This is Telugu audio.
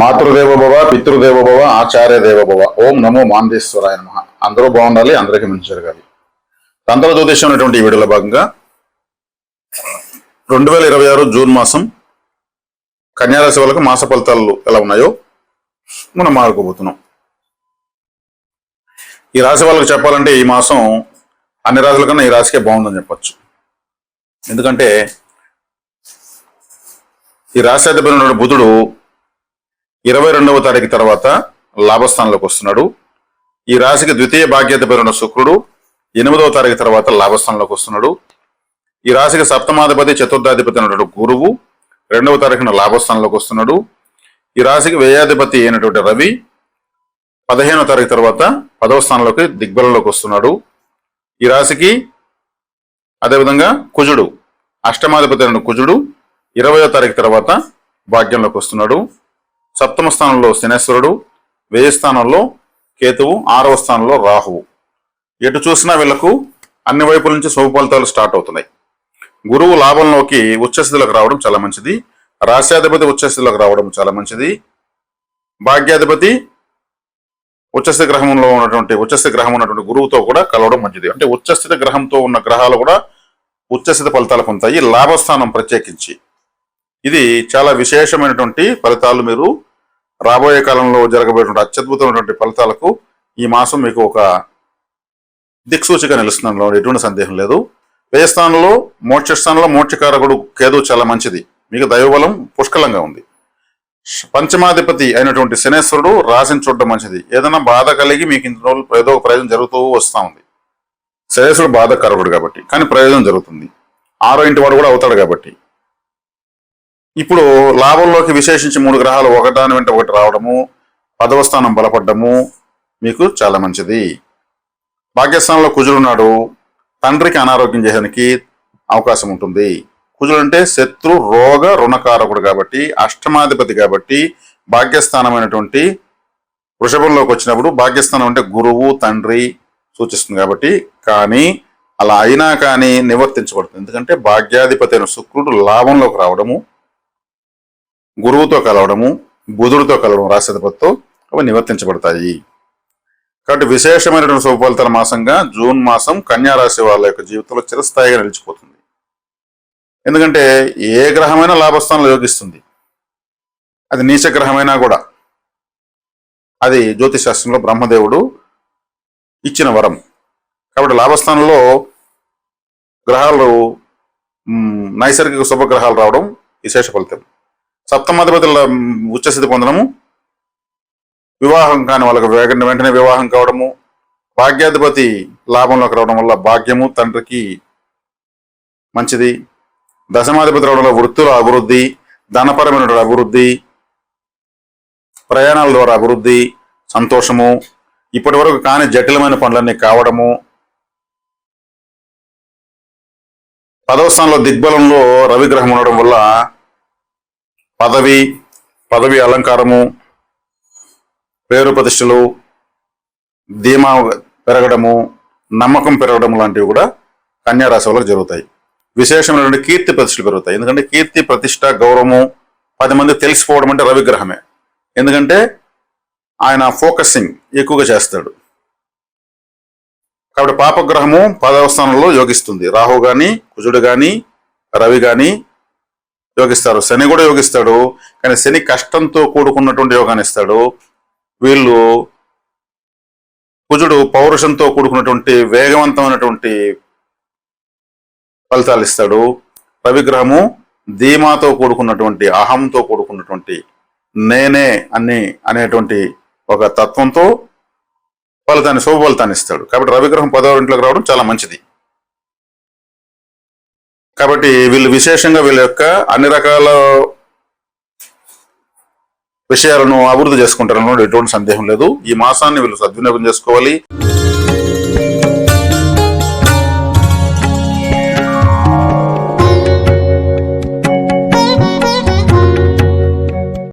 మాతృదేవ భవ, పితృదేవ భవ, ఆచార్య దేవ భవ. ఓం నమో మాందేశ్వరాయ నమః. అందరూ బాగుండాలి, అందరికీ మంచి జరగాలి. తంత్ర జ్యోతిషం అనేటువంటి ఈ వీడియోలో భాగంగా 2026 జూన్ మాసం కన్యారాశి వాళ్ళకి మాస ఫలితాలు ఎలా ఉన్నాయో మనం మాట్లాడుకోబోతున్నాం. ఈ రాశి వాళ్ళకి చెప్పాలంటే ఈ మాసం అన్ని రాశుల కన్నా ఈ రాశికే బాగుందని చెప్పచ్చు. ఎందుకంటే ఈ రాశి అధిపతి బుధుడు 22వ తారీఖు తర్వాత లాభస్థానంలోకి వస్తున్నాడు. ఈ రాశికి ద్వితీయ భాగ్యాధిపతి శుక్రుడు 8వ తారీఖు తర్వాత లాభస్థానంలోకి వస్తున్నాడు. ఈ రాశికి సప్తమాధిపతి చతుర్థాధిపతి అయినటువంటి గురువు 2వ తారీఖున లాభస్థానంలోకి వస్తున్నాడు. ఈ రాశికి వ్యయాధిపతి అయినటువంటి రవి 15వ తారీఖు తర్వాత 10వ స్థానంలోకి దిగ్బలంలోకి వస్తున్నాడు. ఈ రాశికి అదేవిధంగా కుజుడు అష్టమాధిపతి అయిన కుజుడు 20వ తారీఖు తర్వాత భాగ్యంలోకి వస్తున్నాడు. సప్తమ స్థానంలో శనేశ్వరుడు, వ్యయ స్థానంలో కేతువు, 6వ స్థానంలో రాహువు. ఎటు చూసినా వీళ్లకు అన్ని వైపుల నుంచి శుభ ఫలితాలు స్టార్ట్ అవుతున్నాయి. గురువు లాభంలోకి ఉచ్చస్థితిలోకి రావడం చాలా మంచిది. రాశ్యాధిపతి ఉచ్చస్థితిలోకి రావడం చాలా మంచిది. భాగ్యాధిపతి ఉచ్చస్థితి గ్రహంలో ఉచ్చస్థితి గ్రహం ఉన్నటువంటి గురువుతో కూడా కలవడం మంచిది. అంటే ఉచ్చస్థితి గ్రహంతో ఉన్న గ్రహాలు కూడా ఉచ్చస్థితి ఫలితాలు పొందుతాయి. లాభస్థానం ప్రత్యేకించి ఇది చాలా విశేషమైనటువంటి ఫలితాలు. మీరు రాబోయే కాలంలో జరగబోయేటువంటి అత్యద్భుతమైనటువంటి ఫలితాలకు ఈ మాసం మీకు ఒక దిక్సూచిగా నిలుస్తుండడంలో ఎటువంటి సందేహం లేదు. వ్యయస్థానంలో మోక్షస్థానంలో మోక్షకారకుడు కేతు చాలా మంచిది. మీకు దైవబలం పుష్కలంగా ఉంది. పంచమాధిపతి అయినటువంటి శనేశ్వరుడు రాశిని చూడడం మంచిది. ఏదైనా బాధ కలిగి మీకు ఇంత రోజులు ఏదో ఒక ప్రయోజనం జరుగుతూ వస్తూ ఉంది. శనేశ్వరుడు బాధకారకుడు కాబట్టి, కానీ ప్రయోజనం జరుగుతుంది. 6వ ఇంటి వాడు కూడా అవుతాడు కాబట్టి. ఇప్పుడు లాభంలోకి విశేషించి 3 గ్రహాలు ఒకదాని వెంట ఒకటి రావడము, 10వ స్థానం బలపడ్డము మీకు చాలా మంచిది. భాగ్యస్థానంలో కుజుడు ఉన్నాడు. తండ్రికి అనారోగ్యం చేయడానికి అవకాశం ఉంటుంది. కుజుడు అంటే శత్రు రోగ రుణకారకుడు కాబట్టి, అష్టమాధిపతి కాబట్టి, భాగ్యస్థానమైనటువంటి వృషభంలోకి వచ్చినప్పుడు భాగ్యస్థానం అంటే గురువు తండ్రి సూచిస్తుంది కాబట్టి, కానీ అలా అయినా కానీ నివర్తించబడుతుంది. ఎందుకంటే భాగ్యాధిపతి అయిన శుక్రుడు లాభంలోకి రావడము, గురువుతో కలవడము, బుధుడితో కలవడం రాశ్యాధిపతితో అవి నివర్తించబడతాయి. కాబట్టి విశేషమైనటువంటి శుభ ఫలితాల మాసంగా జూన్ మాసం కన్యా రాశి వాళ్ళ యొక్క జీవితంలో చిరస్థాయిగా నిలిచిపోతుంది. ఎందుకంటే ఏ గ్రహమైనా లాభస్థానంలో యోగిస్తుంది. అది నీచ గ్రహమైనా కూడా అది జ్యోతిష్ శాస్త్రంలో బ్రహ్మదేవుడు ఇచ్చిన వరం. కాబట్టి లాభస్థానంలో గ్రహాలు నైసర్గిక శుభగ్రహాలు రావడం విశేష ఫలితం. సప్తమాధిపతుల ఉచ్చస్థితి పొందడము, వివాహం కాని వాళ్ళకి వెంటనే వివాహం కావడము, భాగ్యాధిపతి లాభంలోకి రావడం వల్ల భాగ్యము తండ్రికి మంచిది. దశమాధిపతి రావడం వల్ల వృత్తుల అభివృద్ధి, ధనపరమైన అభివృద్ధి, ప్రయాణాల ద్వారా అభివృద్ధి, సంతోషము, ఇప్పటి వరకు కాని జటిలమైన పనులన్నీ కావడము. 10వ స్థానంలో దిగ్బలంలో రవిగ్రహం ఉండడం వల్ల పదవి అలంకారము, పేరు ప్రతిష్టలు, ధీమా పెరగడము, నమ్మకం పెరగడం లాంటివి కూడా కన్యా రాశి వాళ్ళకి జరుగుతాయి. విశేషమైనటువంటి కీర్తి ప్రతిష్టలు పెరుగుతాయి. ఎందుకంటే కీర్తి ప్రతిష్ట గౌరవము 10 మంది తెలిసిపోవడం అంటే రవిగ్రహమే. ఎందుకంటే ఆయన ఫోకసింగ్ ఎక్కువగా చేస్తాడు. కాబట్టి పాపగ్రహము 10వ స్థానంలో యోగిస్తుంది. రాహు గాని, కుజుడు గాని, రవి గాని యోగిస్తారు. శని కూడా యోగిస్తాడు, కానీ శని కష్టంతో కూడుకున్నటువంటి యోగాన్ని ఇస్తాడు. వీళ్ళు కుజుడు పౌరుషంతో కూడుకున్నటువంటి వేగవంతమైనటువంటి ఫలితాలు ఇస్తాడు. రవిగ్రహము ధీమాతో కూడుకున్నటువంటి అహంతో కూడుకున్నటువంటి నేనే అనేటువంటి ఒక తత్వంతో శుభ ఫలితాన్ని ఇస్తాడు. కాబట్టి రవిగ్రహం 10వ ఇంట్లోకి రావడం చాలా మంచిది. కాబట్టి వీళ్ళు విశేషంగా వీళ్ళ యొక్క అన్ని రకాల విషయాలను అభివృద్ధి చేసుకుంటారని ఎటువంటి సందేహం లేదు. ఈ మాసాన్ని వీళ్ళు సద్వినియోగం చేసుకోవాలి.